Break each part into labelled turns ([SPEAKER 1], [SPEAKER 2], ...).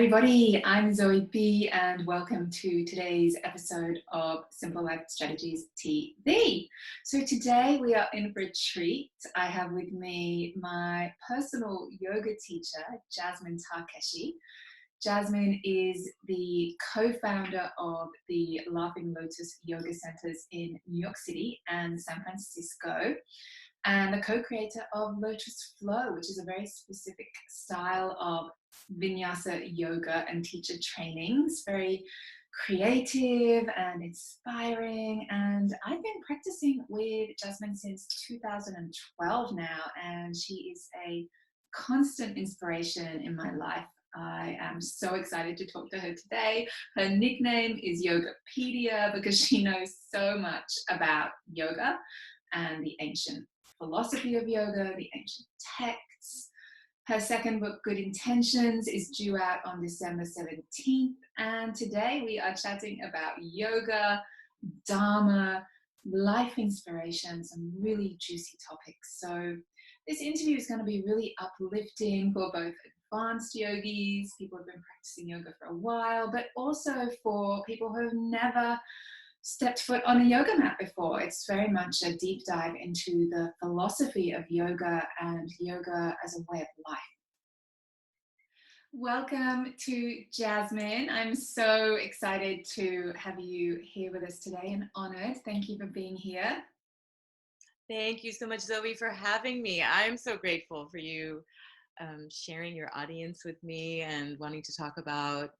[SPEAKER 1] everybody, I'm Zoe B and welcome to today's episode of Simple Life Strategies TV. So today we are in for a treat. I have with me my personal yoga teacher, Jasmine Tarkeshi. Jasmine is the co-founder of the Laughing Lotus Yoga Centers in New York City and San Francisco, and the co-creator of Lotus Flow, which is a very specific style of vinyasa yoga and teacher trainings. Very creative and inspiring, and I've been practicing with Jasmine since 2012 now, and she is a constant inspiration in my life. I am so excited to talk to her today. Her nickname is Yogapedia because she knows so much about yoga and the ancient philosophy of yoga, the ancient texts. Her second book, Good Intentions, is due out on December 17th. And today we are chatting about yoga, Dharma, life inspiration, some really juicy topics. So this interview is going to be really uplifting for both advanced yogis, people who have been practicing yoga for a while, but also for people who have never stepped foot on a yoga mat before. It's very much a deep dive into the philosophy of yoga and yoga as a way of life. Welcome to Jasmine. I'm so excited to have you here with us today and honored. Thank you for being here.
[SPEAKER 2] Thank you so much, Zoe, for having me. I'm so grateful for you sharing your audience with me and wanting to talk about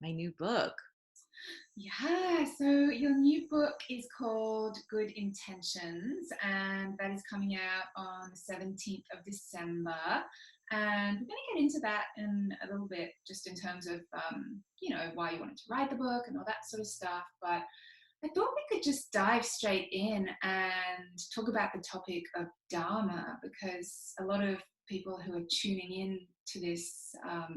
[SPEAKER 2] my new book.
[SPEAKER 1] Yeah, so your new book is called Good Intentions, and that is coming out on the 17th of December. And we're going to get into that in a little bit, just in terms of, why you wanted to write the book and all that sort of stuff. But I thought we could just dive straight in and talk about the topic of Dharma, because a lot of people who are tuning in to this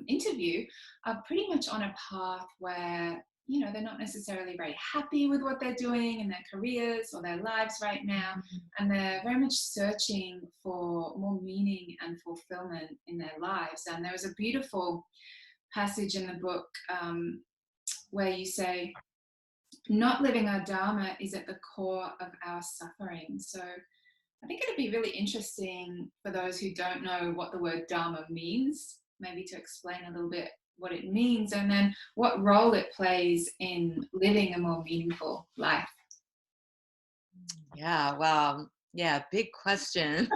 [SPEAKER 1] interview are pretty much on a path where, they're not necessarily very happy with what they're doing in their careers or their lives right now. And they're very much searching for more meaning and fulfillment in their lives. And there was a beautiful passage in the book where you say, not living our Dharma is at the core of our suffering. So I think it'd be really interesting for those who don't know what the word Dharma means, maybe to explain a little bit what it means and then what role it plays in living a more meaningful life.
[SPEAKER 2] Yeah, wow. Yeah, big question.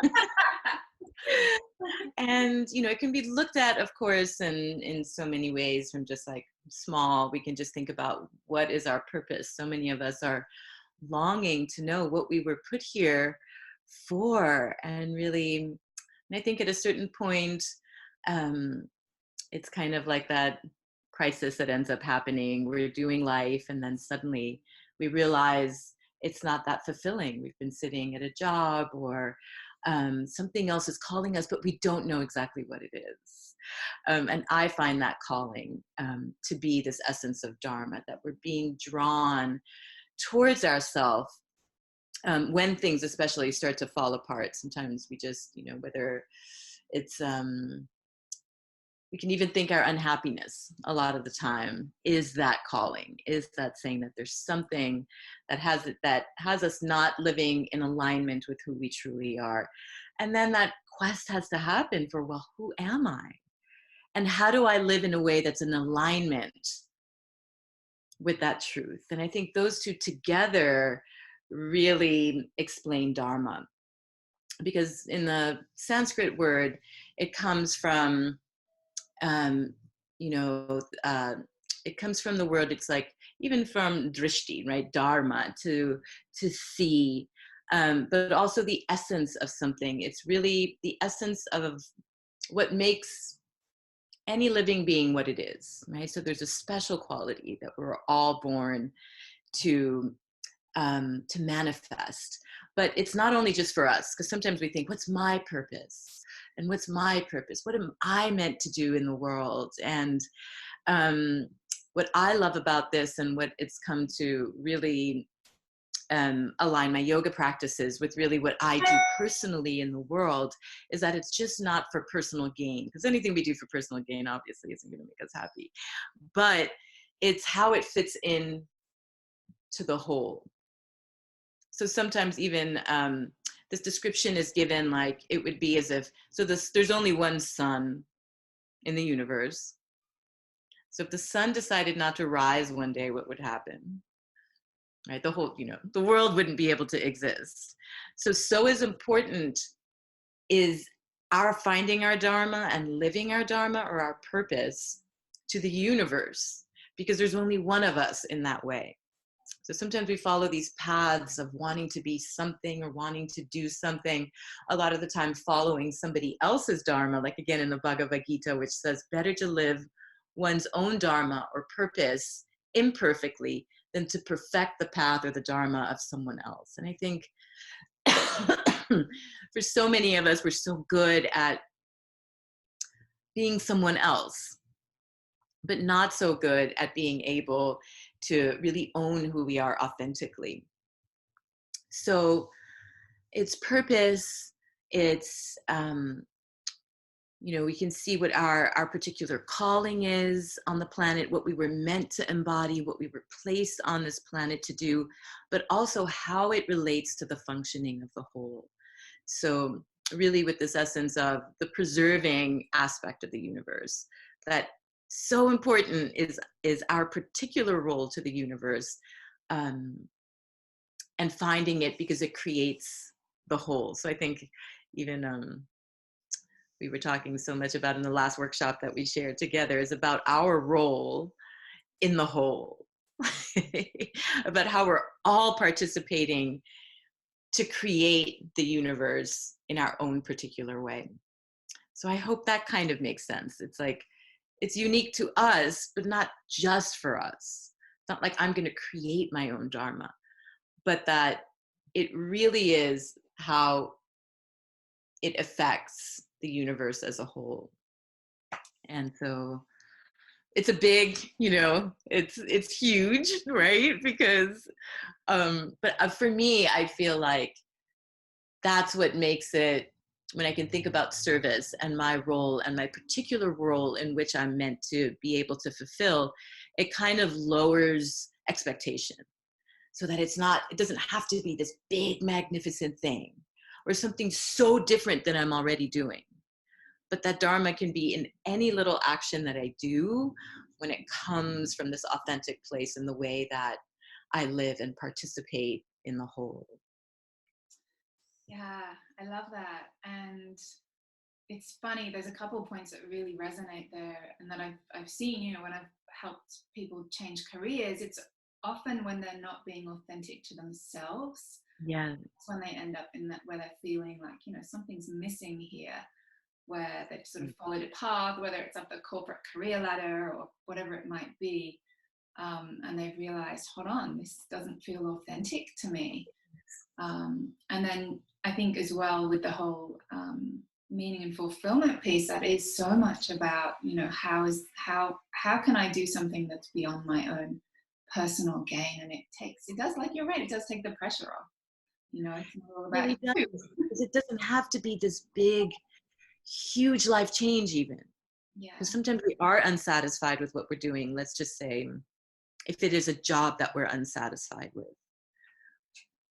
[SPEAKER 2] And, it can be looked at, of course, in so many ways, from just like small. We can just think about what is our purpose. So many of us are longing to know what we were put here for. And really, I think at a certain point, it's kind of like that crisis that ends up happening. We're doing life, and then suddenly we realize it's not that fulfilling. We've been sitting at a job, or something else is calling us, but we don't know exactly what it is. And I find that calling to be this essence of Dharma, that we're being drawn towards ourselves when things especially start to fall apart. Sometimes we just, whether it's, we can even think our unhappiness a lot of the time is that calling, is that saying that there's something that has us not living in alignment with who we truly are. And then that quest has to happen for, well, who am I? And how do I live in a way that's in alignment with that truth? And I think those two together really explain Dharma. Because in the Sanskrit word, it comes from it comes from the word, it's like even from drishti, right? Dharma, to see, but also the essence of something. It's really the essence of what makes any living being what it is, right? So there's a special quality that we're all born to manifest. But it's not only just for us, because sometimes we think, what's my purpose? And what's my purpose? What am I meant to do in the world? And what I love about this, and what it's come to really align my yoga practices with really what I do personally in the world, is that it's just not for personal gain, because anything we do for personal gain obviously isn't going to make us happy, but it's how it fits in to the whole. So sometimes even this description is given like it would be as if, so there's only one sun in the universe. So if the sun decided not to rise one day, what would happen? Right? The whole, the world wouldn't be able to exist. So as important is our finding our Dharma and living our Dharma or our purpose to the universe, because there's only one of us in that way. So sometimes we follow these paths of wanting to be something or wanting to do something, a lot of the time following somebody else's Dharma, like again in the Bhagavad Gita, which says better to live one's own Dharma or purpose imperfectly than to perfect the path or the Dharma of someone else. And I think for so many of us, we're so good at being someone else, but not so good at being able to really own who we are authentically. So it's purpose, it's, we can see what our particular calling is on the planet, what we were meant to embody, what we were placed on this planet to do, but also how it relates to the functioning of the whole. So really with this essence of the preserving aspect of the universe, that so important is our particular role to the universe, and finding it because it creates the whole. So I think even we were talking so much about in the last workshop that we shared together is about our role in the whole, about how we're all participating to create the universe in our own particular way. So I hope that kind of makes sense. It's like, it's unique to us, but not just for us. It's not like I'm going to create my own Dharma, but that it really is how it affects the universe as a whole. And so it's a big, it's huge, right? Because, but for me, I feel like that's what makes it, when I can think about service and my role and my particular role in which I'm meant to be able to fulfill, it kind of lowers expectation, so that it doesn't have to be this big, magnificent thing or something so different than I'm already doing. But that Dharma can be in any little action that I do when it comes from this authentic place in the way that I live and participate in the whole.
[SPEAKER 1] Yeah, I love that. And it's funny, there's a couple of points that really resonate there and that I've seen, when I've helped people change careers, it's often when they're not being authentic to themselves.
[SPEAKER 2] Yeah.
[SPEAKER 1] That's when they end up in that, where they're feeling like, something's missing here, where they've sort of followed a path, whether it's up the corporate career ladder or whatever it might be. And they've realized, hold on, this doesn't feel authentic to me. And then I think as well with the whole meaning and fulfillment piece, that is so much about, how can I do something that's beyond my own personal gain? And it does, like you're right, it does take the pressure off. It's not all about
[SPEAKER 2] It really does, because it doesn't have to be this big, huge life change even.
[SPEAKER 1] Yeah.
[SPEAKER 2] Because sometimes we are unsatisfied with what we're doing. Let's just say if it is a job that we're unsatisfied with.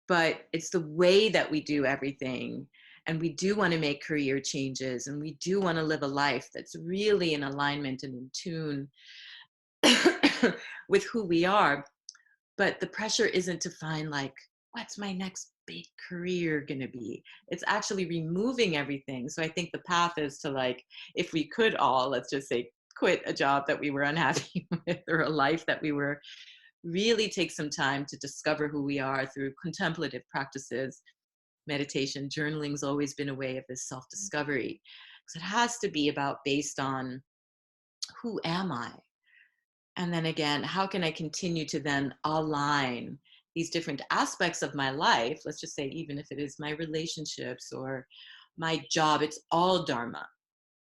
[SPEAKER 2] But it's the way that we do everything. And we do want to make career changes, and we do want to live a life that's really in alignment and in tune with who we are. But the pressure isn't to find like, what's my next big career going to be? It's actually removing everything. So I think the path is to, like, if we could all, let's just say, quit a job that we were unhappy with, or a life that we were, really take some time to discover who we are through contemplative practices, meditation. Journaling's always been a way of this self-discovery, because it has to be about based on who am I? And then again, how can I continue to then align these different aspects of my life? Let's just say, even if it is my relationships or my job, it's all Dharma.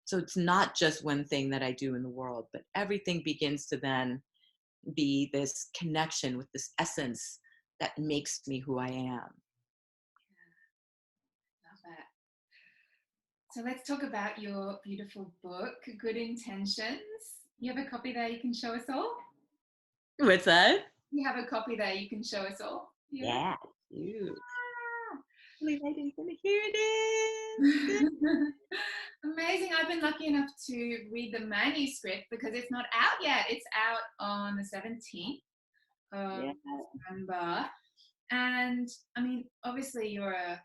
[SPEAKER 2] So it's not just one thing that I do in the world, but everything begins to then be this connection with this essence that makes me who I am.
[SPEAKER 1] Love that. So let's talk about your beautiful book, Good Intentions. You have a copy there you can show us all?
[SPEAKER 2] What's that?
[SPEAKER 1] You have a copy there you can show us all?
[SPEAKER 2] Yeah. You.
[SPEAKER 1] Ah.
[SPEAKER 2] Here it is.
[SPEAKER 1] Amazing. I've been lucky enough to read the manuscript because it's not out yet. It's out on the 17th of December. And I mean, obviously you're a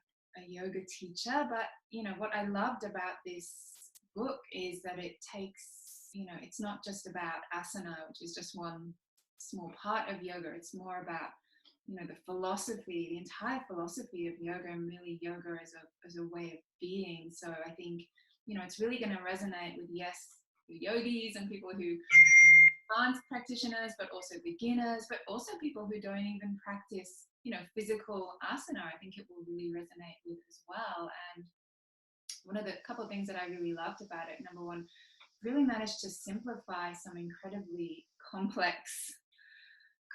[SPEAKER 1] yoga teacher, but what I loved about this book is that it takes, it's not just about asana, which is just one small part of yoga. It's more about the philosophy, the entire philosophy of yoga, and really yoga as a way of being. So I think it's really going to resonate with yogis and people who aren't practitioners, but also beginners, but also people who don't even practice physical asana. I think it will really resonate with as well. And one of the couple of things that I really loved about it, number one, really managed to simplify some incredibly complex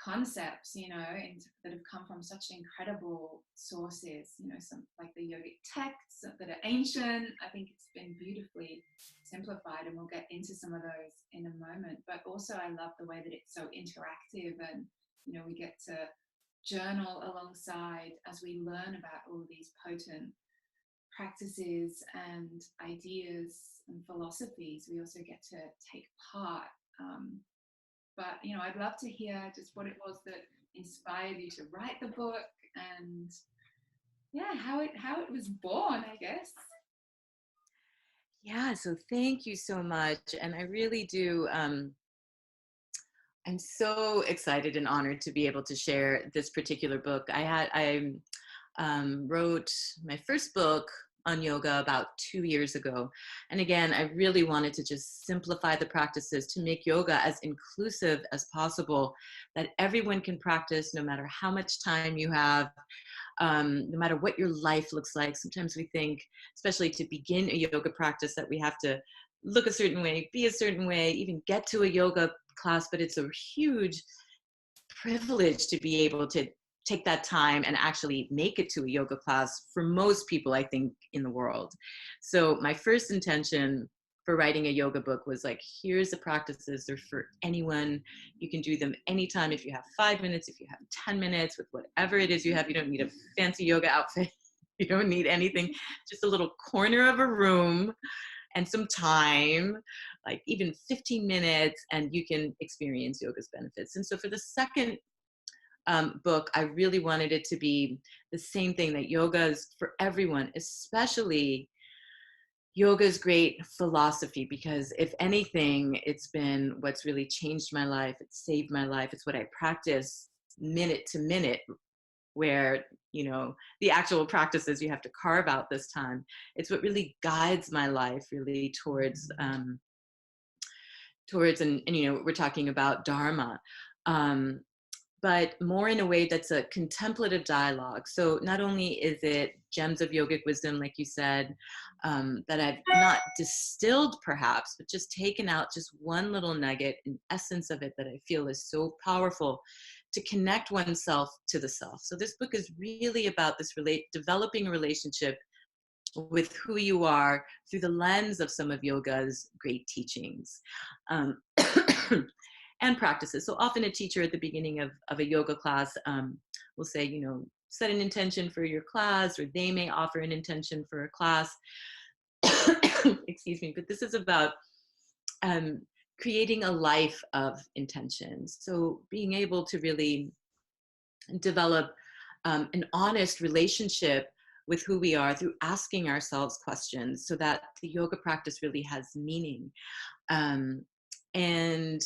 [SPEAKER 1] concepts, and that have come from such incredible sources, some like the yogic texts that are ancient. I think it's been beautifully simplified, and we'll get into some of those in a moment. But also I love the way that it's so interactive, and we get to journal alongside as we learn about all these potent practices and ideas and philosophies. We also get to take part. But I'd love to hear just what it was that inspired you to write the book, and how it was born, I guess.
[SPEAKER 2] Yeah, so thank you so much. And I really do, I'm so excited and honored to be able to share this particular book. I wrote my first book on yoga about 2 years ago. And again, I really wanted to just simplify the practices to make yoga as inclusive as possible, that everyone can practice no matter how much time you have, no matter what your life looks like. Sometimes we think, especially to begin a yoga practice, that we have to look a certain way, be a certain way, even get to a yoga class, but it's a huge privilege to be able to take that time and actually make it to a yoga class for most people, I think, in the world. So my first intention for writing a yoga book was like, here's the practices. They're for anyone. You can do them anytime. If you have 5 minutes, if you have 10 minutes, with whatever it is you have. You don't need a fancy yoga outfit. You don't need anything, just a little corner of a room and some time, like even 15 minutes, and you can experience yoga's benefits. And so for the second book, I really wanted it to be the same thing, that yoga is for everyone, especially yoga's great philosophy, because if anything, it's been what's really changed my life. It's saved my life. It's what I practice minute to minute, where the actual practices you have to carve out this time. It's what really guides my life really towards and we're talking about Dharma, but more in a way that's a contemplative dialogue. So not only is it gems of yogic wisdom, like you said, that I've not distilled perhaps, but just taken out just one little nugget, an essence of it that I feel is so powerful to connect oneself to the self. So this book is really about this developing a relationship with who you are through the lens of some of yoga's great teachings. And practices. So often a teacher at the beginning of a yoga class will say, set an intention for your class, or they may offer an intention for a class. Excuse me, but this is about creating a life of intentions. So being able to really develop an honest relationship with who we are through asking ourselves questions, so that the yoga practice really has meaning. And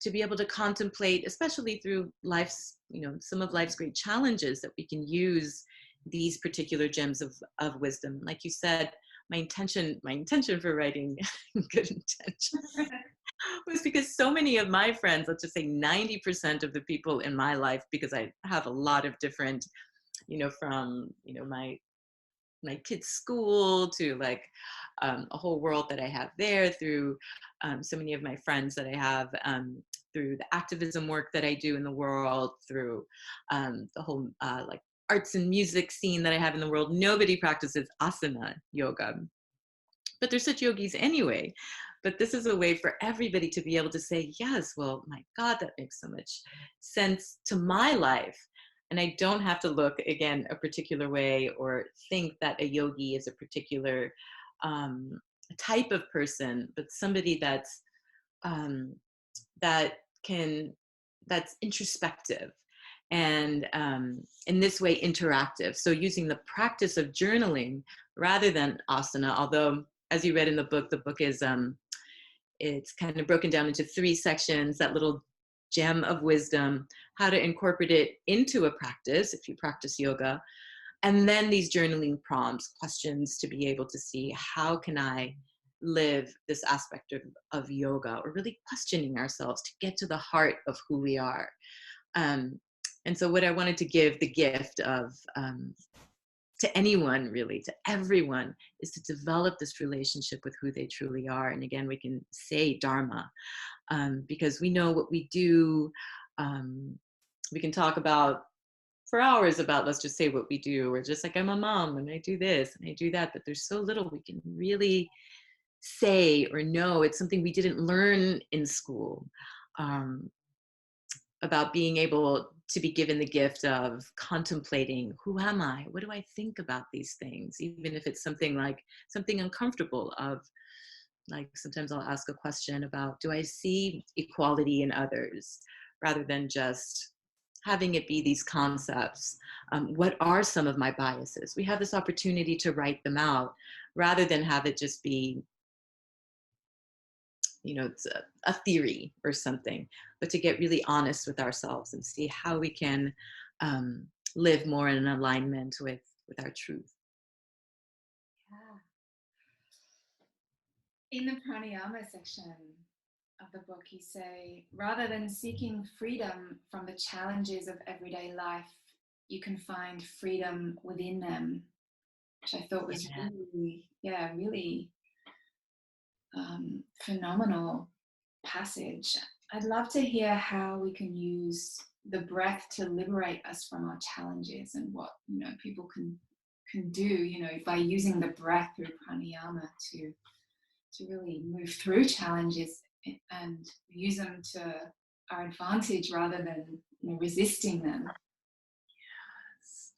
[SPEAKER 2] to be able to contemplate, especially through life's, some of life's great challenges, that we can use these particular gems of wisdom. Like you said, my intention for writing Good Intentions was because so many of my friends, let's just say 90% of the people in my life, because I have a lot of different, from, my kids' school to like a whole world that I have there, through so many of my friends that I have through the activism work that I do in the world, through the whole like arts and music scene that I have in the world. Nobody practices asana yoga, but they're such yogis anyway. But this is a way for everybody to be able to say, yes, well, my God, that makes so much sense to my life. And I don't have to look, again, a particular way or think that a yogi is a particular type of person, but somebody that's um, that can that's introspective and in this way interactive. So using the practice of journaling rather than asana, although as you read in the book is it's kind of broken down into 3 sections, that little gem of wisdom, how to incorporate it into a practice if you practice yoga, and then these journaling prompts, questions to be able to see how can I live this aspect of yoga, or really questioning ourselves to get to the heart of who we are. Um, and so what I wanted to give the gift of to anyone, really, to everyone, is to develop this relationship with who they truly are. And again, we can say Dharma, because we know what we do. We can talk about for hours about, let's just say what we do. We're just like, I'm a mom and I do this and I do that, but there's so little we can really say or know. It's something we didn't learn in school, about being able to be given the gift of contemplating, who am I? What do I think about these things? Even if it's something like something uncomfortable, of like, sometimes I'll ask a question about, do I see equality in others, rather than just having it be these concepts. What are some of my biases? We have this opportunity to write them out, rather than have it just be, it's a theory or something, but to get really honest with ourselves and see how we can live more in alignment with our truth.
[SPEAKER 1] Yeah. In the pranayama section of the book, you say, rather than seeking freedom from the challenges of everyday life, you can find freedom within them, which I thought was really phenomenal passage. I'd love to hear how we can use the breath to liberate us from our challenges, and what people can do by using the breath through pranayama to really move through challenges and use them to our advantage rather than resisting them.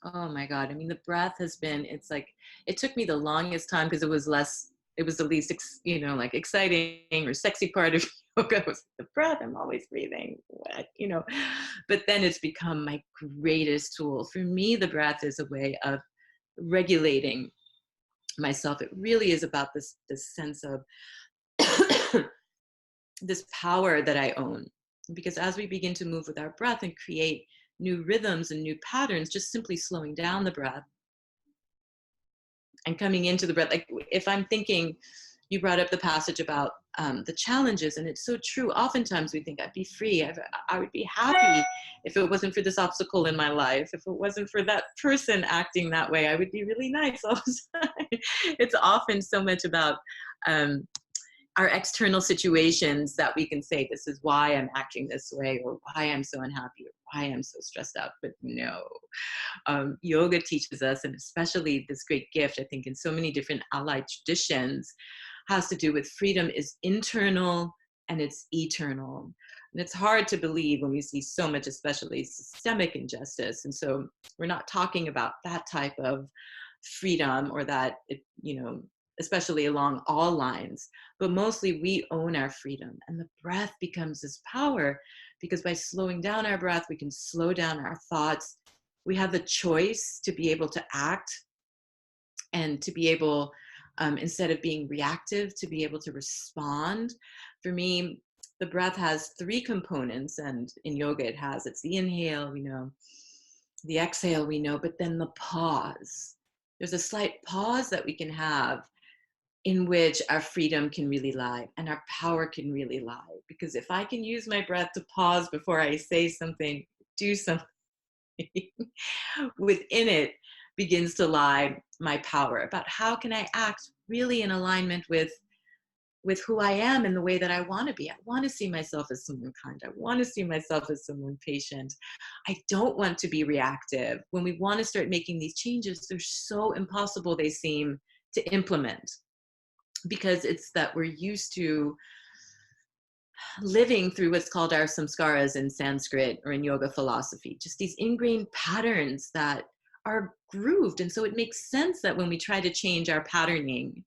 [SPEAKER 2] Oh my God. I mean, the breath has been, it's like, it took me the longest time because it was the least, like exciting or sexy part of yoga was the breath. I'm always breathing, but then it's become my greatest tool. For me, the breath is a way of regulating myself. It really is about this sense of this power that I own. Because as we begin to move with our breath and create new rhythms and new patterns, just simply slowing down the breath and coming into the breath. Like, if I'm thinking, you brought up the passage about the challenges, and it's so true. Oftentimes we think, I'd be free. I would be happy if it wasn't for this obstacle in my life. If it wasn't for that person acting that way, I would be really nice all the time. It's often so much about our external situations that we can say, this is why I'm acting this way, or why I'm so unhappy, or why I'm so stressed out. But no, yoga teaches us, and especially this great gift, I think, in so many different allied traditions, has to do with freedom is internal and it's eternal. And it's hard to believe when we see so much, especially systemic injustice. And so we're not talking about that type of freedom, or that, especially along all lines, but mostly we own our freedom. And the breath becomes this power, because by slowing down our breath, we can slow down our thoughts. We have the choice to be able to act, and to be able, instead of being reactive, to be able to respond. For me, the breath has 3 components, and in yoga it's the inhale, we know, the exhale, we know, but then the pause. There's a slight pause that we can have, in which our freedom can really lie and our power can really lie. Because if I can use my breath to pause before I say something, do something, within it begins to lie my power about how can I act really in alignment with with who I am and the way that I want to be. I want to see myself as someone kind. I want to see myself as someone patient. I don't want to be reactive. When we want to start making these changes, they're so impossible they seem to implement, because it's that we're used to living through what's called our samskaras in Sanskrit or in yoga philosophy, just these ingrained patterns that are grooved. And so it makes sense that when we try to change our patterning,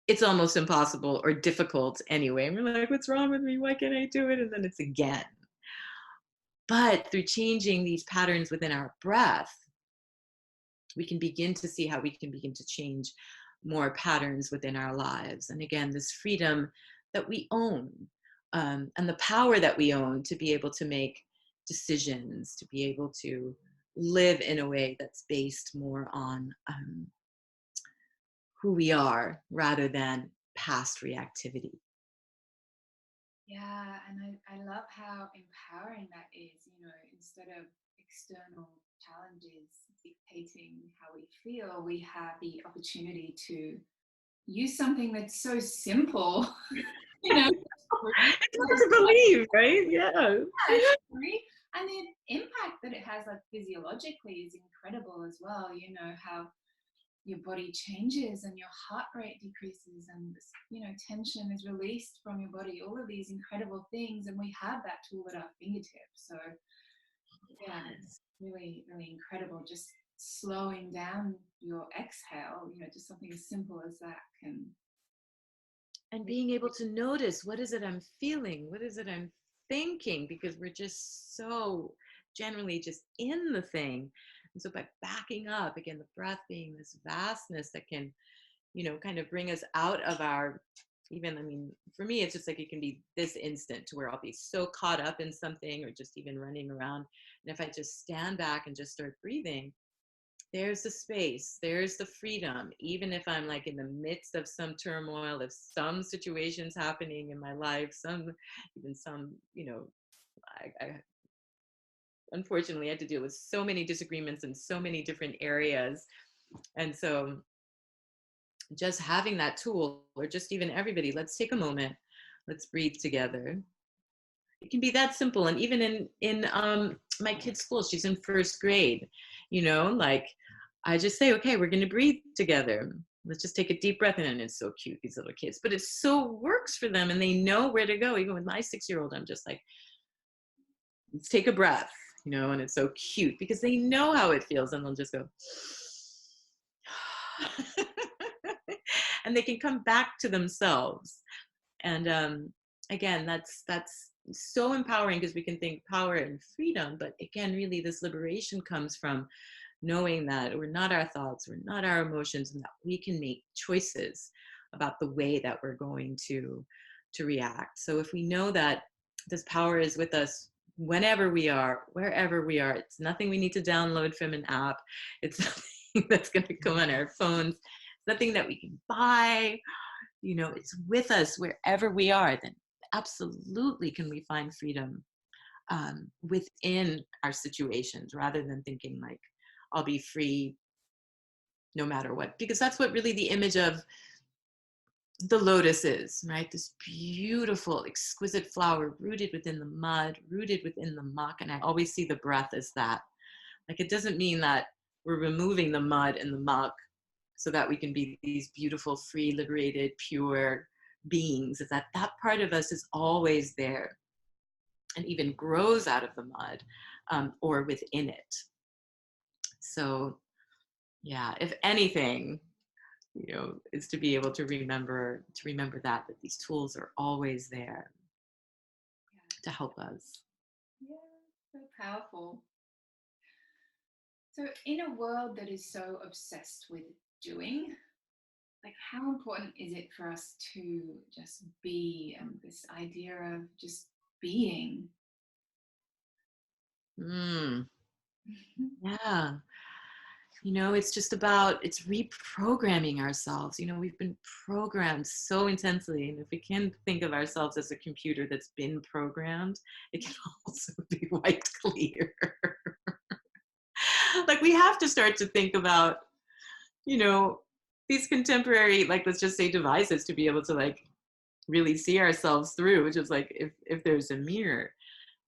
[SPEAKER 2] it's almost impossible or difficult anyway. And we're like, what's wrong with me? Why can't I do it? And then it's again. But through changing these patterns within our breath, we can begin to see how we can begin to change more patterns within our lives. And again, this freedom that we own, and the power that we own to be able to make decisions, to be able to live in a way that's based more on who we are rather than past reactivity.
[SPEAKER 1] Yeah, and I love how empowering that is, instead of external challenges dictating how we feel, we have the opportunity to use something that's so simple, you know,
[SPEAKER 2] It's hard to believe, right? Yeah.
[SPEAKER 1] free, and the impact that it has, like, physiologically is incredible as well. How your body changes and your heart rate decreases, and tension is released from your body, all of these incredible things, and we have that tool at our fingertips. So yeah, it's really, really incredible. Just slowing down your exhale, just something as simple as that can.
[SPEAKER 2] And being able to notice, what is it I'm feeling? What is it I'm thinking? Because we're just so generally just in the thing. And so by backing up, again, the breath being this vastness that can, kind of bring us out of our, even, I mean, for me, it's just like it can be this instant to where I'll be so caught up in something or just even running around. And if I just stand back and just start breathing, there's the space, there's the freedom, even if I'm like in the midst of some turmoil, if some situations happening in my life, even some, I unfortunately had to deal with so many disagreements in so many different areas. And so just having that tool, or just even everybody, let's take a moment, let's breathe together. It can be that simple. And even in my kid's school, she's in first grade, like I just say, okay, we're going to breathe together. Let's just take a deep breath in. And it's so cute, these little kids, but it so works for them and they know where to go. Even with my 6-year-old, I'm just like, let's take a breath, and it's so cute because they know how it feels, and they'll just go, and they can come back to themselves. And again, that's so empowering, because we can think power and freedom, but again, really this liberation comes from knowing that we're not our thoughts, we're not our emotions, and that we can make choices about the way that we're going to react. So if we know that this power is with us whenever we are, wherever we are, it's nothing we need to download from an app, it's nothing that's going to come on our phones, it's nothing that we can buy, it's with us wherever we are, then absolutely can we find freedom within our situations, rather than thinking like I'll be free no matter what. Because that's what really the image of the lotus is, right? This beautiful, exquisite flower rooted within the mud, rooted within the muck. And I always see the breath as that. Like, it doesn't mean that we're removing the mud and the muck so that we can be these beautiful, free, liberated, pure beings. Is that part of us is always there and even grows out of the mud, or within it. So yeah, if anything, is to be able to remember that these tools are always there to help us.
[SPEAKER 1] Yeah, so powerful. So in a world that is so obsessed with doing, like, how important is it for us to just be, and this idea of just being?
[SPEAKER 2] Yeah. It's just about, it's reprogramming ourselves. We've been programmed so intensely. And if we can think of ourselves as a computer that's been programmed, it can also be wiped clear. Like, we have to start to think about, these contemporary, like, let's just say devices to be able to like really see ourselves through, which is like if there's a mirror.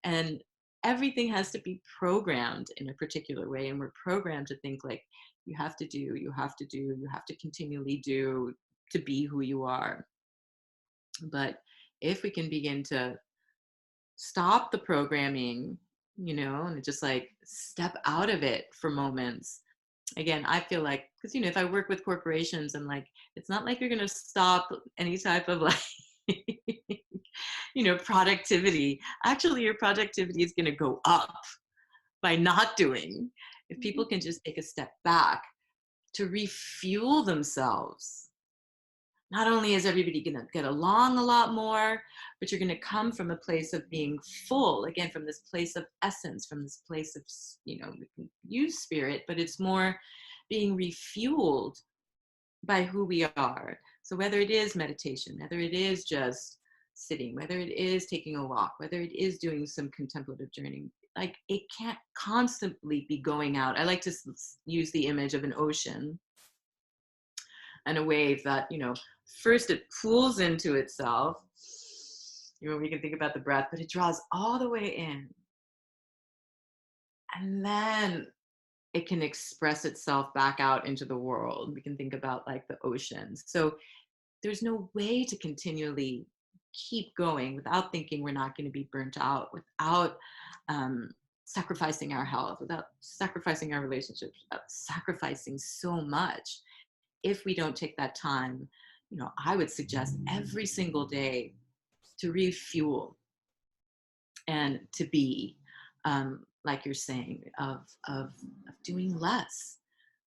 [SPEAKER 2] And everything has to be programmed in a particular way. And we're programmed to think like you have to do, you have to do, you have to continually do to be who you are. But if we can begin to stop the programming, and just like step out of it for moments. Again, I feel like, because, if I work with corporations, I'm like, it's not like you're going to stop any type of like, productivity. Actually, your productivity is going to go up by not doing. If people can just take a step back to refuel themselves, not only is everybody going to get along a lot more, but you're going to come from a place of being full, again, from this place of essence, from this place of, we can use spirit, but it's more being refueled by who we are. So whether it is meditation, whether it is just sitting, whether it is taking a walk, whether it is doing some contemplative journeying, like it can't constantly be going out. I like to use the image of an ocean and a wave that, first it pulls into itself. We can think about the breath, but it draws all the way in. And then it can express itself back out into the world. We can think about like the oceans. So there's no way to continually keep going without thinking we're not going to be burnt out, without sacrificing our health, without sacrificing our relationships, without sacrificing so much. If we don't take that time, I would suggest every single day to refuel and to be, like you're saying, of doing less.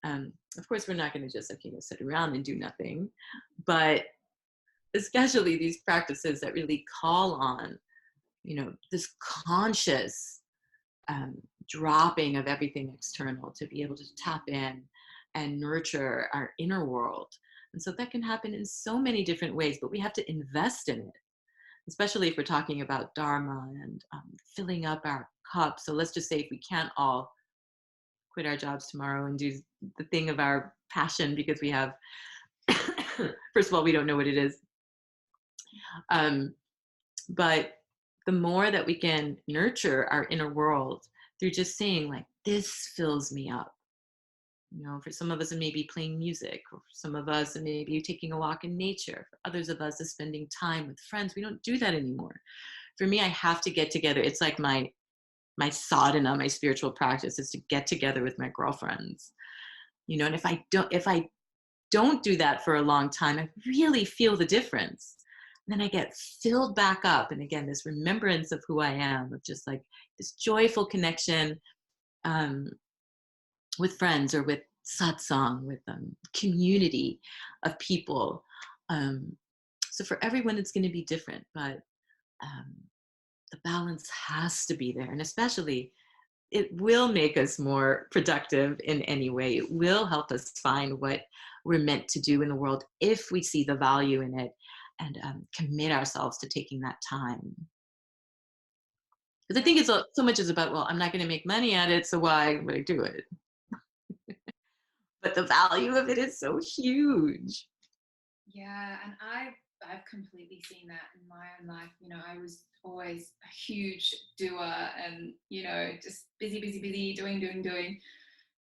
[SPEAKER 2] Of course, we're not going to just sit around and do nothing, but especially these practices that really call on, this conscious dropping of everything external to be able to tap in and nurture our inner world. And so that can happen in so many different ways, but we have to invest in it, especially if we're talking about Dharma and filling up our cup. So let's just say if we can't all quit our jobs tomorrow and do the thing of our passion because we have, first of all, we don't know what it is. But the more that we can nurture our inner world through just saying like, this fills me up. For some of us, it may be playing music. For some of us, it may be taking a walk in nature. For others of us, it's spending time with friends. We don't do that anymore. For me, I have to get together. It's like my sadhana, my spiritual practice is to get together with my girlfriends. And if I don't do that for a long time, I really feel the difference. And then I get filled back up. And again, this remembrance of who I am, of just like this joyful connection with friends or with satsang, with community of people. So for everyone, it's going to be different, but the balance has to be there. And especially, it will make us more productive in any way. It will help us find what we're meant to do in the world if we see the value in it and commit ourselves to taking that time. Because I think it's so much is about, well, I'm not going to make money at it, so why would I do it? But the value of it is so huge.
[SPEAKER 1] Yeah, and I've completely seen that in my own life. I was always a huge doer and, just busy, doing.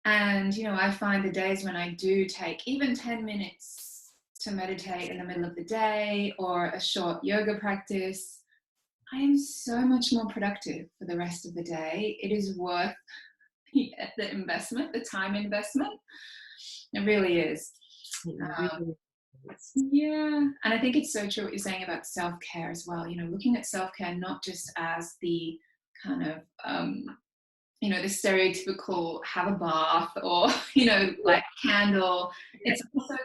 [SPEAKER 1] And, I find the days when I do take even 10 minutes to meditate in the middle of the day or a short yoga practice, I am so much more productive for the rest of the day. It is worth the investment, the time investment. It really is. Yeah, and I think it's so true what you're saying about self-care as well. Looking at self-care not just as the kind of the stereotypical have a bath or like candle. It's also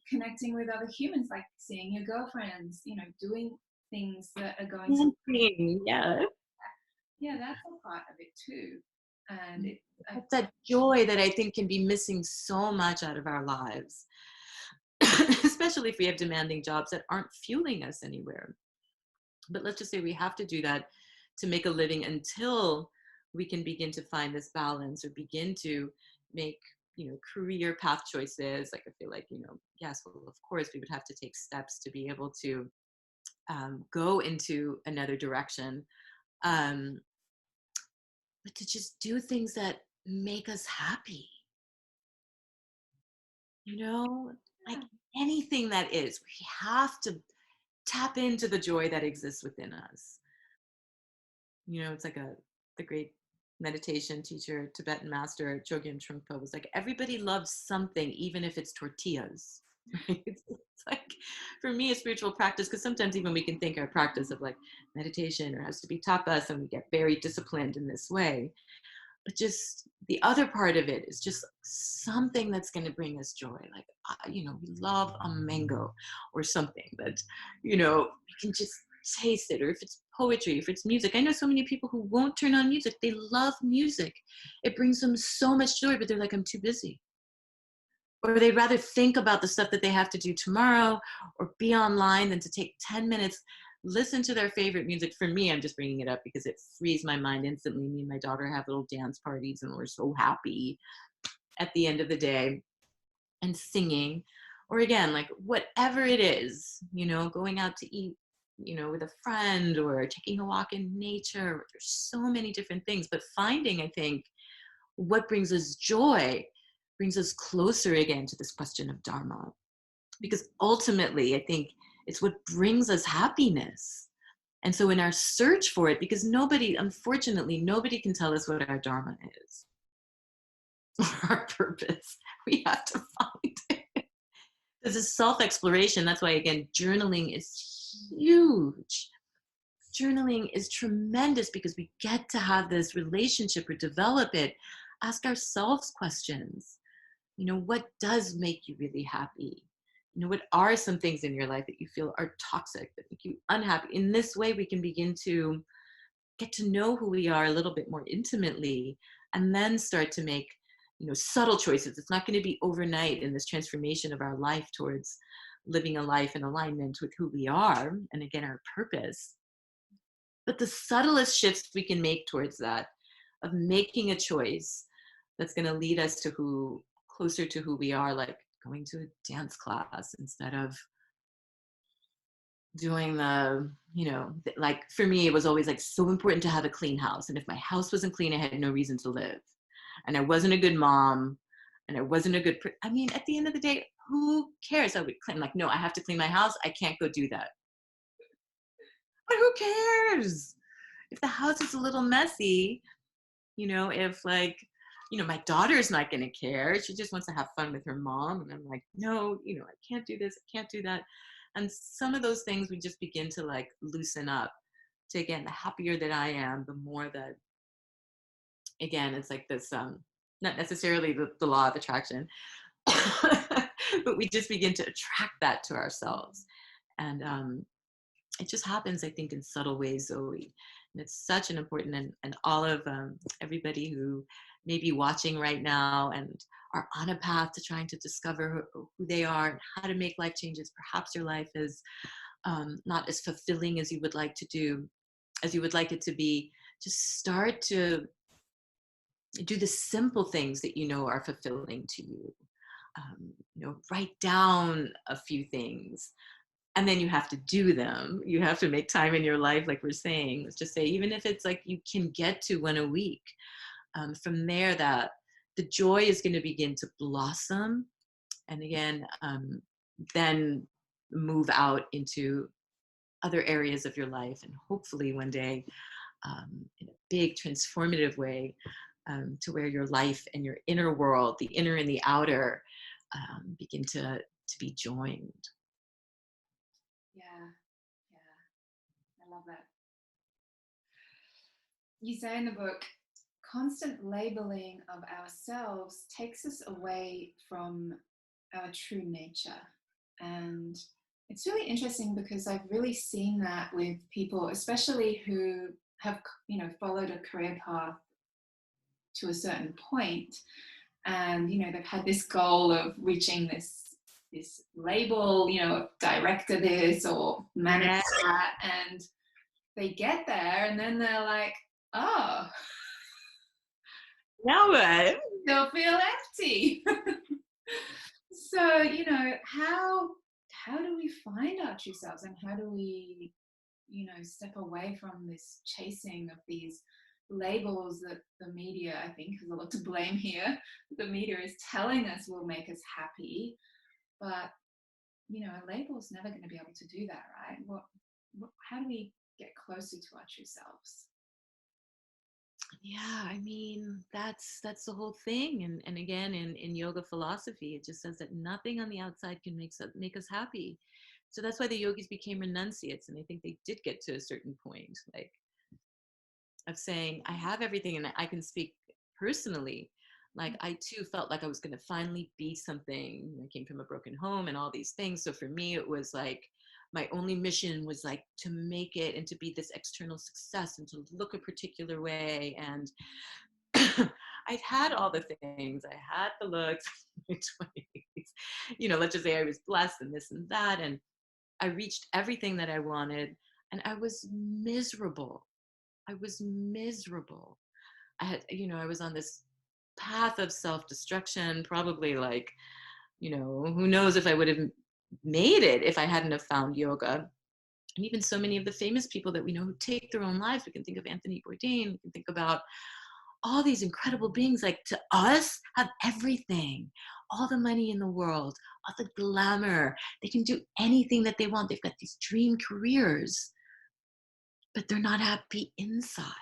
[SPEAKER 1] connecting with other humans, like seeing your girlfriends, doing things that are going to that's a part of it too. And
[SPEAKER 2] it's that joy that I think can be missing so much out of our lives. Especially if we have demanding jobs that aren't fueling us anywhere. But let's just say we have to do that to make a living until we can begin to find this balance or begin to make career path choices. Like I feel like, yes, well, of course we would have to take steps to be able to go into another direction. But to just do things that make us happy, like anything that is, we have to tap into the joy that exists within us. It's like the great meditation teacher, Tibetan master Chogyam Trungpa was like, everybody loves something, even if it's tortillas. Right? It's like, for me, a spiritual practice, because sometimes even we can think our practice of like meditation or has to be tapas, and we get very disciplined in this way. But just the other part of it is just something that's going to bring us joy. Like, we love a mango or something that, we can just taste it. Or if it's poetry, if it's music. I know so many people who won't turn on music. They love music. It brings them so much joy, but they're like, I'm too busy. Or they'd rather think about the stuff that they have to do tomorrow or be online than to take 10 minutes, listen to their favorite music. For me, I'm just bringing it up because it frees my mind instantly. Me and my daughter have little dance parties and we're so happy at the end of the day, and singing. Or again, like whatever it is, going out to eat, with a friend, or taking a walk in nature. There's so many different things, but finding, I think, what brings us joy brings us closer again to this question of Dharma. Because ultimately, I think it's what brings us happiness. And so in our search for it, because unfortunately, nobody can tell us what our Dharma is, or our purpose. We have to find it. This is self-exploration. That's why, again, journaling is huge. Journaling is tremendous because we get to have this relationship or develop it. Ask ourselves questions. What does make you really happy? What are some things in your life that you feel are toxic, that make you unhappy? In this way, we can begin to get to know who we are a little bit more intimately, and then start to make, subtle choices. It's not going to be overnight in this transformation of our life towards living a life in alignment with who we are, and again, our purpose. But the subtlest shifts we can make towards that, of making a choice that's going to lead us to closer to who we are, like going to a dance class instead of doing like for me, it was always like so important to have a clean house. And if my house wasn't clean, I had no reason to live. And I wasn't a good mom, and I wasn't a good, at the end of the day, who cares? I would claim like, no, I have to clean my house. I can't go do that. But who cares? If the house is a little messy, if like, my daughter's not going to care. She just wants to have fun with her mom. And I'm like, no, I can't do this. I can't do that. And some of those things we just begin to like loosen up to, again, the happier that I am, the more that, again, it's like this, not necessarily the law of attraction, but we just begin to attract that to ourselves. And it just happens, I think, in subtle ways, Zoe. And it's such an important, and all of everybody who may be watching right now and are on a path to trying to discover who they are and how to make life changes. Perhaps your life is not as fulfilling as you would like it to be. Just start to do the simple things that are fulfilling to you. Write down a few things. And then you have to do them. You have to make time in your life, like we're saying. Let's just say, even if it's like you can get to one a week, from there, that the joy is going to begin to blossom. And again, then move out into other areas of your life. And hopefully one day, in a big transformative way, to where your life and your inner world, the inner and the outer, begin to be joined.
[SPEAKER 1] Yeah, I love that. You say in the book, constant labeling of ourselves takes us away from our true nature. And it's really interesting because I've really seen that with people, especially who have, followed a career path to a certain point, and, they've had this goal of reaching this label, director this or manager that, and they get there and then they're like, oh,
[SPEAKER 2] Now what?
[SPEAKER 1] They'll feel empty. So, how do we find our true selves, and how do we, step away from this chasing of these labels that the media, I think, has a lot to blame here. The media is telling us will make us happy, but a label is never going to be able to do that, right? How do we get closer to our true selves?
[SPEAKER 2] Yeah, I mean, that's the whole thing. And again, in yoga philosophy, it just says that nothing on the outside can make us happy. So that's why the yogis became renunciates. And I think they did get to a certain point, like of saying, I have everything, and I can speak personally. Like I too felt like I was going to finally be something. I came from a broken home and all these things. So for me, it was like my only mission was like to make it and to be this external success and to look a particular way. And I've had all the things. I had the looks in my 20s. Let's just say I was blessed and this and that. And I reached everything that I wanted. And I was miserable. I was miserable. I was on this path of self-destruction, probably like, who knows if I would have made it if I hadn't have found yoga. And even so many of the famous people that we know who take their own lives, we can think of Anthony Bourdain, we can think about all these incredible beings, like to us, have everything, all the money in the world, all the glamour. They can do anything that they want. They've got these dream careers, but they're not happy inside.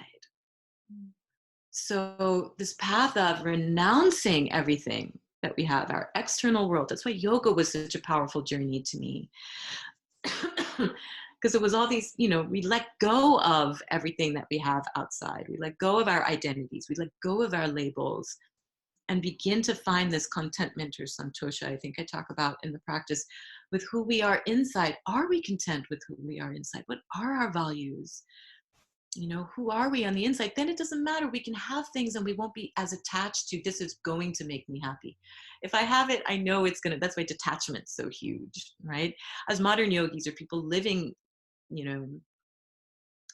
[SPEAKER 2] So this path of renouncing everything that we have, our external world, that's why yoga was such a powerful journey to me. Because it was all these, we let go of everything that we have outside. We let go of our identities. We let go of our labels and begin to find this contentment or santosha, I think I talk about in the practice, with who we are inside. Are we content with who we are inside? What are our values? Who are we on the inside? Then it doesn't matter. We can have things and we won't be as attached to this is going to make me happy. If I have it, I know it's going to, that's why detachment's so huge, right? As modern yogis or people living, you know,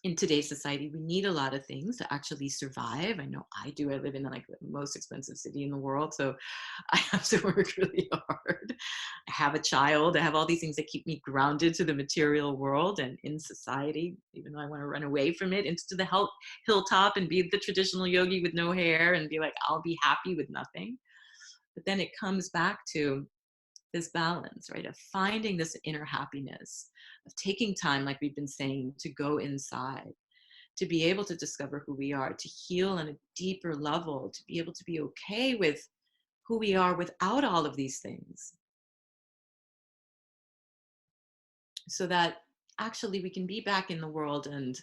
[SPEAKER 2] in today's society, we need a lot of things to actually survive. I know I do. I live in like the most expensive city in the world. So I have to work really hard. I have a child. I have all these things that keep me grounded to the material world and in society, even though I want to run away from it into the hilltop and be the traditional yogi with no hair and be like, I'll be happy with nothing. But then it comes back to this balance, right? Of finding this inner happiness, of taking time, like we've been saying, to go inside, to be able to discover who we are, to heal on a deeper level, to be able to be okay with who we are without all of these things. So that actually we can be back in the world and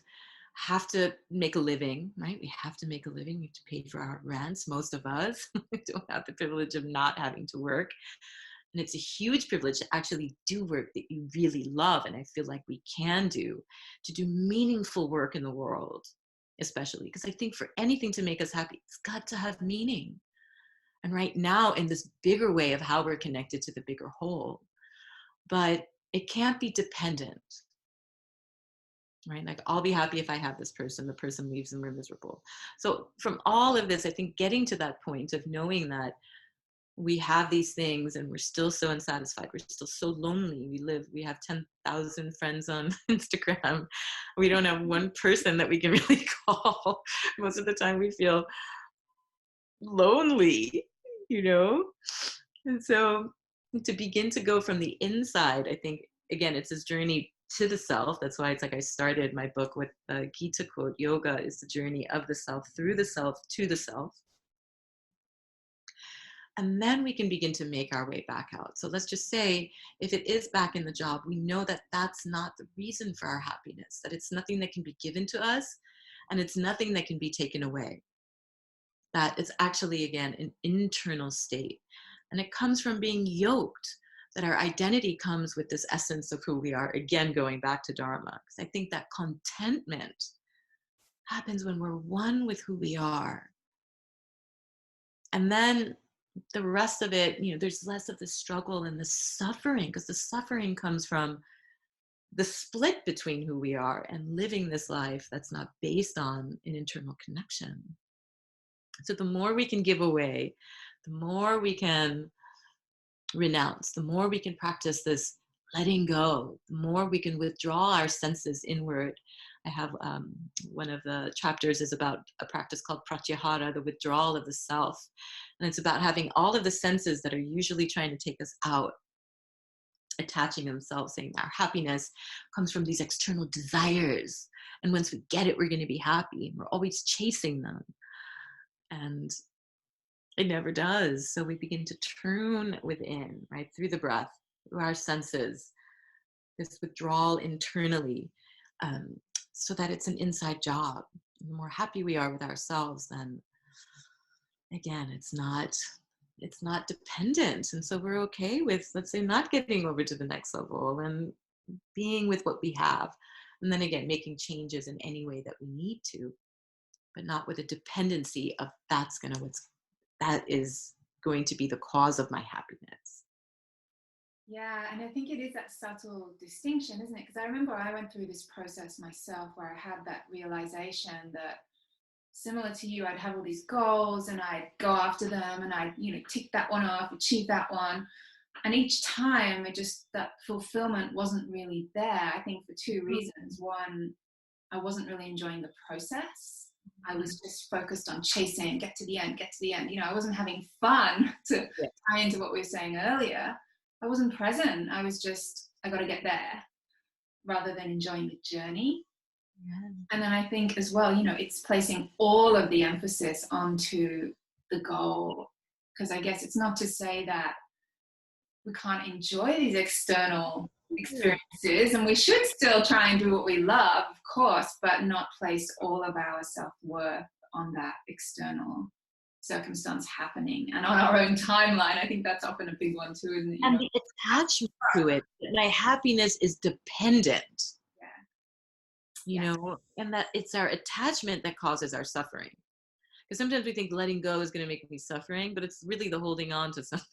[SPEAKER 2] have to make a living, right? We have to make a living. We have to pay for our rents. Most of us don't have the privilege of not having to work. And it's a huge privilege to actually do work that you really love. And I feel like we can do, to do meaningful work in the world, especially because I think for anything to make us happy, it's got to have meaning. And right now, in this bigger way of how we're connected to the bigger whole, but it can't be dependent, right? Like, I'll be happy if I have this person, the person leaves and we're miserable. So from all of this, I think getting to that point of knowing that we have these things and we're still so unsatisfied, we're still so lonely, we have 10,000 friends on Instagram, we don't have one person that we can really call. Most of the time we feel lonely, you know. And so to begin to go from the inside, I think again it's this journey to the self. That's why it's like I started my book with the Gita quote, yoga is the journey of the self, through the self, to the self. And then we can begin to make our way back out. So let's just say if it is back in the job, we know that that's not the reason for our happiness, that it's nothing that can be given to us and it's nothing that can be taken away. That it's actually, again, an internal state. And it comes from being yoked, that our identity comes with this essence of who we are. Again, going back to Dharma, because I think that contentment happens when we're one with who we are. And then the rest of it, there's less of the struggle and the suffering, because the suffering comes from the split between who we are and living this life that's not based on an internal connection. So the more we can give away, the more we can renounce, the more we can practice this letting go, the more we can withdraw our senses inward. I have one of the chapters is about a practice called pratyahara, the withdrawal of the self. And it's about having all of the senses that are usually trying to take us out, attaching themselves, saying our happiness comes from these external desires. And once we get it, we're going to be happy. And we're always chasing them. And it never does. So we begin to turn within, right, through the breath, through our senses, this withdrawal internally, so that it's an inside job. The more happy we are with ourselves, then again, it's not dependent. And so we're okay with, let's say, not getting over to the next level and being with what we have. And then again, making changes in any way that we need to, but not with a dependency of that is going to be the cause of my happiness.
[SPEAKER 1] Yeah, and I think it is that subtle distinction, isn't it? Because I remember I went through this process myself where I had that realization that, similar to you, I'd have all these goals and I'd go after them and I'd, tick that one off, achieve that one. And each time that fulfillment wasn't really there, I think for two reasons. One, I wasn't really enjoying the process. I was just focused on chasing, get to the end. I wasn't having fun, to tie into what we were saying earlier. I wasn't present. I was just, I got to get there rather than enjoying the journey. Yeah. And then I think as well, it's placing all of the emphasis onto the goal. Because I guess it's not to say that we can't enjoy these external experiences, and we should still try and do what we love, of course, but not place all of our self-worth on that external circumstance happening and on our own timeline. I think that's often a big one too, isn't it?
[SPEAKER 2] And the attachment to it, my happiness is dependent. You know, and that it's our attachment that causes our suffering. Because sometimes we think letting go is going to make me suffering, but it's really the holding on to something.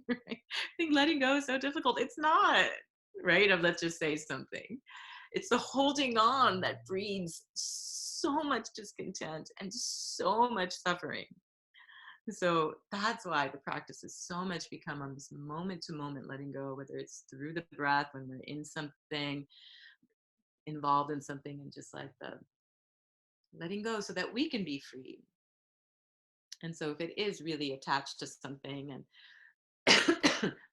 [SPEAKER 2] Right? I think letting go is so difficult. It's not, right? Of let's just say something. It's the holding on that breeds so much discontent and so much suffering. So that's why the practice is so much become on this moment to moment letting go, whether it's through the breath, when we're in something, involved in something, and just like the letting go so that we can be free. And so if it is really attached to something and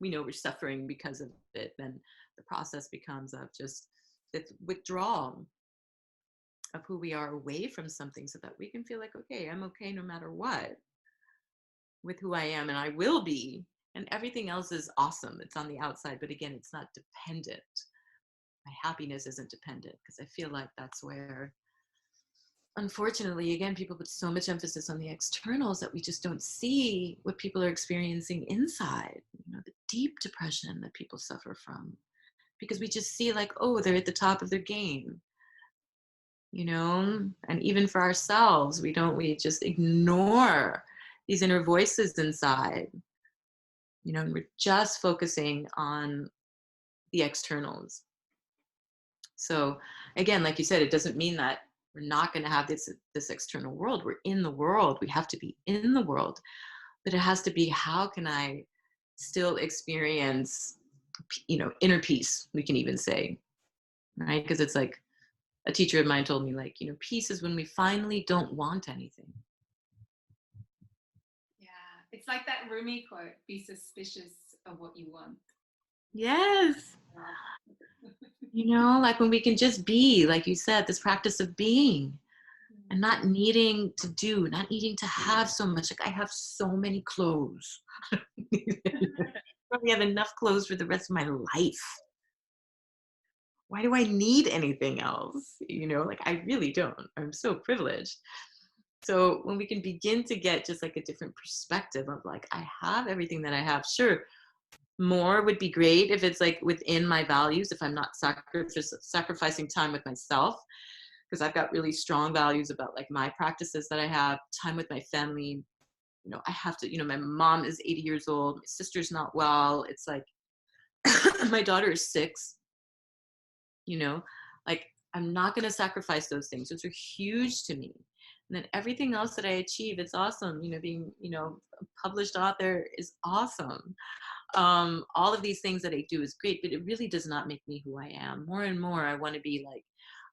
[SPEAKER 2] we know we're suffering because of it, then the process becomes of just this withdrawal of who we are away from something so that we can feel like, okay, I'm okay no matter what with who I am, and I will be, and everything else is awesome. It's on the outside, but again, it's not dependent. My happiness isn't dependent, because I feel like that's where, unfortunately, again, people put so much emphasis on the externals that we just don't see what people are experiencing inside, the deep depression that people suffer from, because we just see like, oh, they're at the top of their game, and even for ourselves, we just ignore these inner voices inside, and we're just focusing on the externals. So again, like you said, it doesn't mean that we're not going to have this external world. We're in the world. We have to be in the world. But it has to be, how can I still experience, inner peace, we can even say, right? Because it's like a teacher of mine told me, like, peace is when we finally don't want anything.
[SPEAKER 1] Yeah. It's like that Rumi quote, be suspicious of what you want.
[SPEAKER 2] Yes. Like when we can just be, like you said, this practice of being and not needing to do, not needing to have so much. Like, I have so many clothes. Probably have enough clothes for the rest of my life. Why do I need anything else? Like, I really don't. I'm so privileged. So when we can begin to get just like a different perspective of like, I have everything that I have. Sure, more would be great if it's like within my values, if I'm not sacrificing time with myself, because I've got really strong values about like my practices that I have, time with my family. I have to, my mom is 80 years old, my sister's not well. It's like, my daughter is 6, like, I'm not going to sacrifice those things. Those are huge to me. And then everything else that I achieve, it's awesome. Being, a published author is awesome. All of these things that I do is great, but it really does not make me who I am. More and more, I want to be like,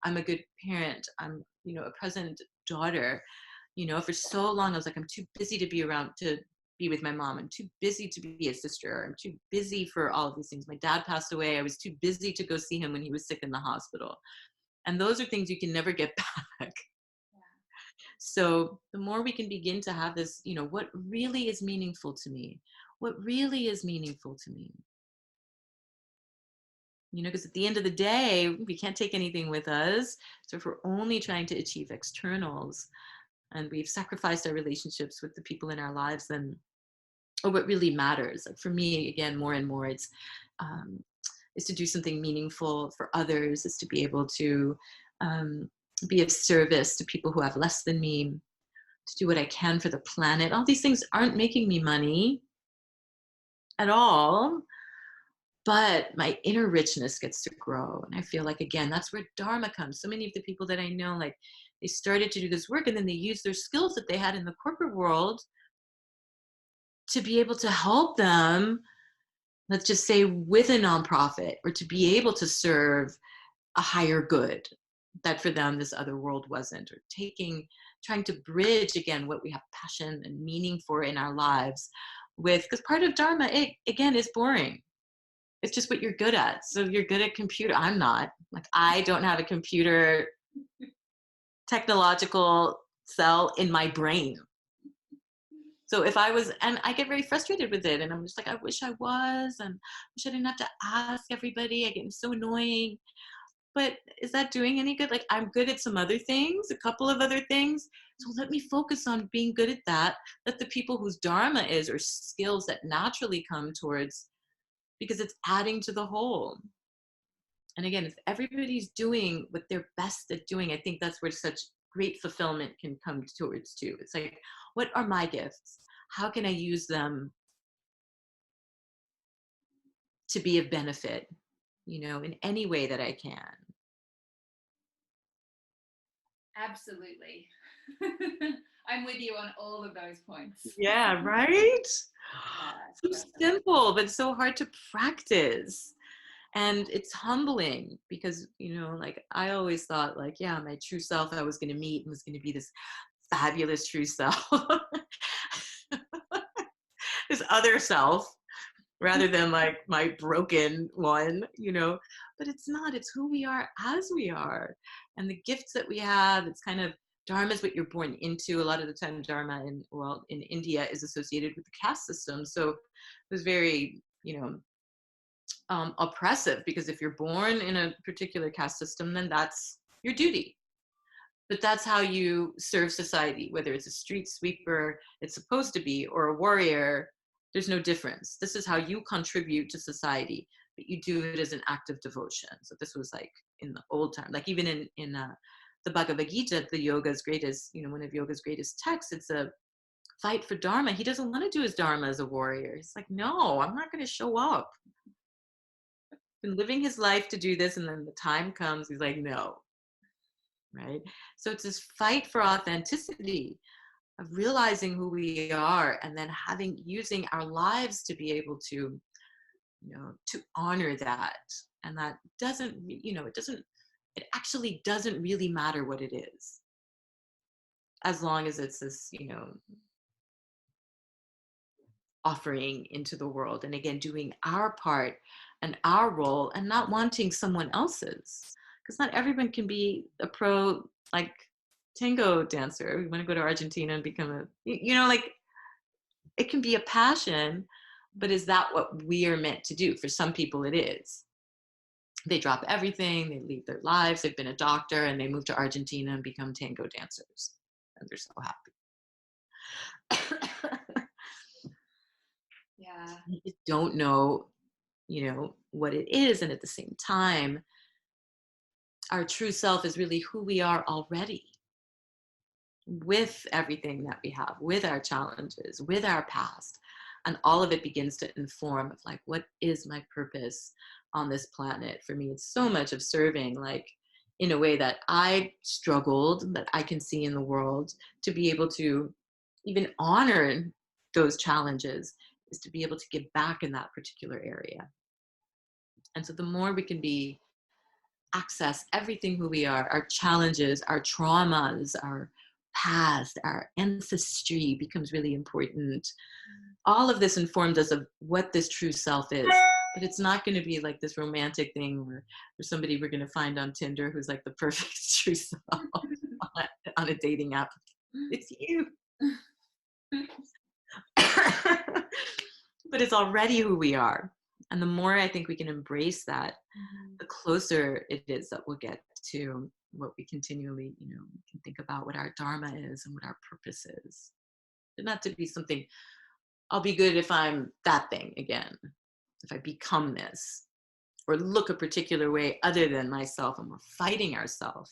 [SPEAKER 2] I'm a good parent. I'm, a present daughter. For so long, I was like, I'm too busy to be around to be with my mom. I'm too busy to be a sister. I'm too busy for all of these things. My dad passed away. I was too busy to go see him when he was sick in the hospital. And those are things you can never get back. So the more we can begin to have this, what really is meaningful to me, what really is meaningful to me, because at the end of the day, we can't take anything with us. So if we're only trying to achieve externals and we've sacrificed our relationships with the people in our lives, then what really matters, like for me, again, more and more, is to do something meaningful for others, is to be able to be of service to people who have less than me, to do what I can for the planet. All these things aren't making me money at all, but my inner richness gets to grow. And I feel like, again, that's where Dharma comes. So many of the people that I know, like, they started to do this work and then they use their skills that they had in the corporate world to be able to help them, let's just say, with a nonprofit, or to be able to serve a higher good that for them this other world wasn't, or trying to bridge, again, what we have passion and meaning for in our lives with, because part of Dharma, it again is boring. It's just what you're good at. So you're good at computer. I'm not. Like, I don't have a computer technological cell in my brain. So if I was, and I get very frustrated with it, and I'm just like, I wish I was, and I wish I didn't have to ask everybody. I get so annoying. But is that doing any good? Like, I'm good at some other things, a couple of other things. So let me focus on being good at that. Let the people whose Dharma is, or skills that naturally come towards, because it's adding to the whole. And again, if everybody's doing what they're best at doing, I think that's where such great fulfillment can come towards too. It's like, what are my gifts? How can I use them to be of benefit, in any way that I can?
[SPEAKER 1] Absolutely. I'm with you on all of those points.
[SPEAKER 2] Yeah, right? So
[SPEAKER 1] Yeah.
[SPEAKER 2] simple, but so hard to practice. And it's humbling because, like, I always thought, like, yeah, my true self I was going to meet and was going to be this fabulous true self, this other self, rather than like my broken one, but it's not. It's who we are as we are. And the gifts that we have, it's kind of, Dharma is what you're born into. A lot of the time, Dharma in India is associated with the caste system. So it was very, oppressive, because if you're born in a particular caste system, then that's your duty. But that's how you serve society, whether it's a street sweeper, it's supposed to be, or a warrior. There's no difference. This is how you contribute to society, but you do it as an act of devotion. So this was like in the old time, like even in the Bhagavad Gita, the yoga's greatest, one of yoga's greatest texts, it's a fight for Dharma. He doesn't want to do his Dharma as a warrior. He's like, no, I'm not going to show up. Been living his life to do this, and then the time comes, he's like, no. Right? So it's this fight for authenticity, of realizing who we are, and then using our lives to be able to, to honor that. And that doesn't, it actually doesn't really matter what it is, as long as it's this, offering into the world, and again, doing our part and our role, and not wanting someone else's, because not everyone can be a pro, like, tango dancer. We want to go to Argentina and become like, it can be a passion, but is that what we are meant to do? For some people it is. They drop everything, they leave their lives, they've been a doctor, and they move to Argentina and become tango dancers, and they're so happy.
[SPEAKER 1] Yeah.
[SPEAKER 2] You just don't know, what it is. And at the same time, our true self is really who we are already, with everything that we have, with our challenges, with our past. And all of it begins to inform of, like, what is my purpose on this planet? For me, it's so much of serving, like, in a way that I struggled, that I can see in the world, to be able to even honor those challenges is to be able to give back in that particular area. And so the more we can be access everything who we are, our challenges, our traumas, our past, our ancestry becomes really important. All of this informs us of what this true self is. But it's not going to be like this romantic thing where there's somebody we're going to find on Tinder who's like the perfect true self on a dating app. It's you. But it's already who we are. And the more I think we can embrace that, the closer it is that we'll get to what we continually, can think about what our Dharma is and what our purpose is. And not to be something, I'll be good if I'm that thing again, if I become this, or look a particular way other than myself, and we're fighting ourselves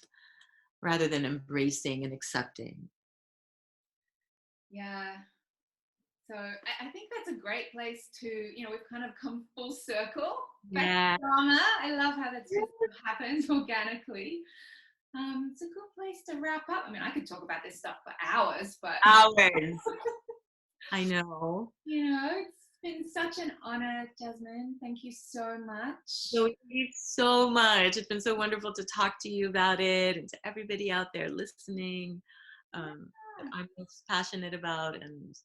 [SPEAKER 2] rather than embracing and accepting.
[SPEAKER 1] Yeah. So I think that's a great place to, we've kind of come full circle back to Dharma. I love how that just happens organically. It's a good place to wrap up. I mean, I could talk about this stuff for hours, but
[SPEAKER 2] hours. I know.
[SPEAKER 1] It's been such an honor, Jasmine. Thank you so much.
[SPEAKER 2] Thank you so much. It's been so wonderful to talk to you about it, and to everybody out there listening. I'm most passionate about, and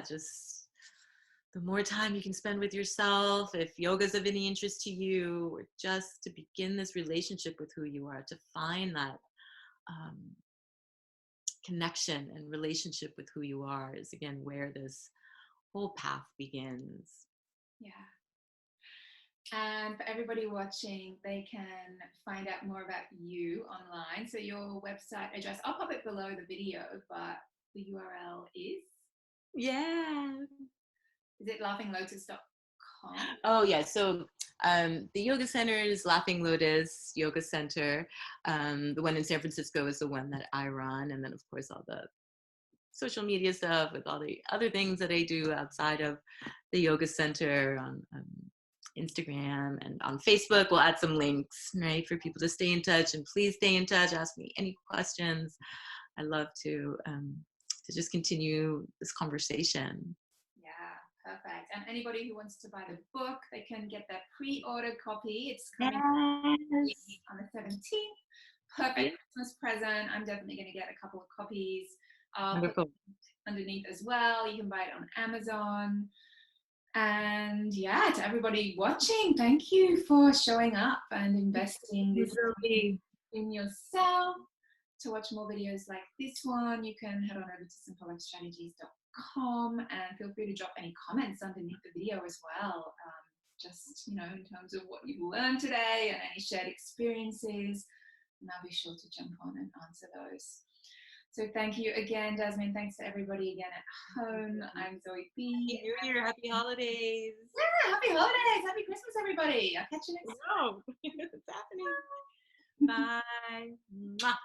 [SPEAKER 2] just the more time you can spend with yourself, if yoga's of any interest to you, or just to begin this relationship with who you are, to find that connection and relationship with who you are, is again where this whole path begins.
[SPEAKER 1] Yeah. And for everybody watching, they can find out more about you online. So your website address, I'll pop it below the video, but the URL is? Is it laughinglotus.com?
[SPEAKER 2] Oh, yeah. So the yoga center is Laughing Lotus Yoga Center. The one in San Francisco is the one that I run. And then, of course, all the social media stuff with all the other things that I do outside of the yoga center on Instagram and on Facebook. We'll add some links, right, for people to stay in touch. And please stay in touch. Ask me any questions. I love to just continue this conversation.
[SPEAKER 1] Yeah, perfect. And anybody who wants to buy the book, they can get that pre-ordered copy. It's coming on the 17th. Perfect Christmas present. I'm definitely going to get a couple of copies.
[SPEAKER 2] Wonderful.
[SPEAKER 1] Underneath as well. You can buy it on Amazon. And yeah, to everybody watching, thank you for showing up and investing this time in yourself. To watch more videos like this one, you can head on over to simplelifestrategies.com and feel free to drop any comments underneath the video as well. Just, in terms of what you've learned today and any shared experiences, and I'll be sure to jump on and answer those. So thank you again, Jasmine. Thanks to everybody again at home. I'm Zoe B.
[SPEAKER 2] Happy New Year. Happy holidays.
[SPEAKER 1] Yeah, happy holidays. Happy Christmas, everybody. I'll catch you next time.
[SPEAKER 2] It's happening. Bye.